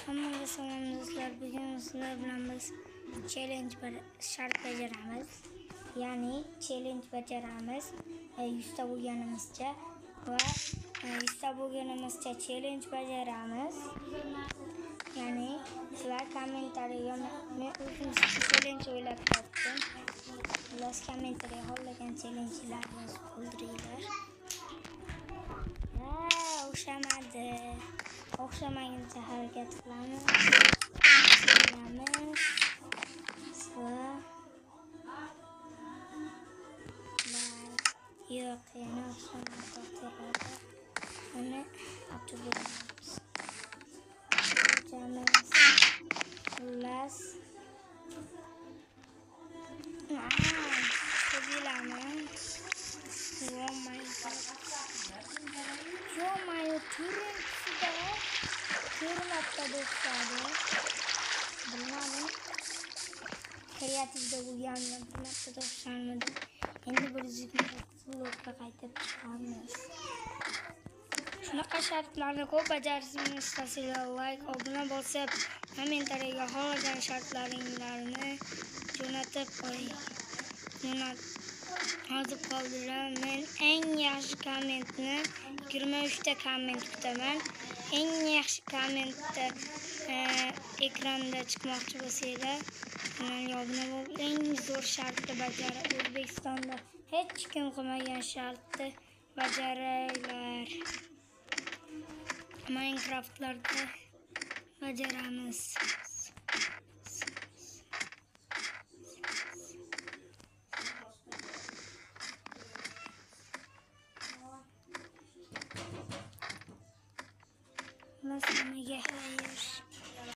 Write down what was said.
Hammaga salom do'stlar. Bugun sizlar bilan biz challenge shart bajaramiz. Ya'ni challenge bajaramiz 100 ta bo'lganimizcha va 100 ta bo'lganimizcha challenge bajaramiz. Ya'ni sizlar kommentariyaga men o'zim challenge o'ylab topdim. Sizlar kommentariyaga xohlagan challenge'larni qoldiringlar. O'xshamadi. O'xshamaguncha harakat qilamiz. Yo'q, yana o'xshamadi. Buni ochib beramiz. Xullas. Sevilamiz. Turuncuda ko'rinmoqda do'stlar. Bilmadim. Kreativda bo'lganmi, bilmadim do'stlarmidi. Endi bir vlogga qaytib chiqamiz. Shunaqa shartlarni ko'p bajarishni istasanglar, like, obuna bosib, kommentariyaga xohlagan shartlaringlarni jo'natib qo'ying. Hozir qoldirar. Men eng yaxshi kommentni 23 ta komment kutaman. Eng yaxshi kommentda ekranda chiqmoqchi bo'lsanglar, kanalga obuna bo'lib, eng zo'r shartni bajarib, O'zbekistonda hech kim qilmagan shartni bajaringlar. Minecraftlarda bajaramiz. Hammaga xayr.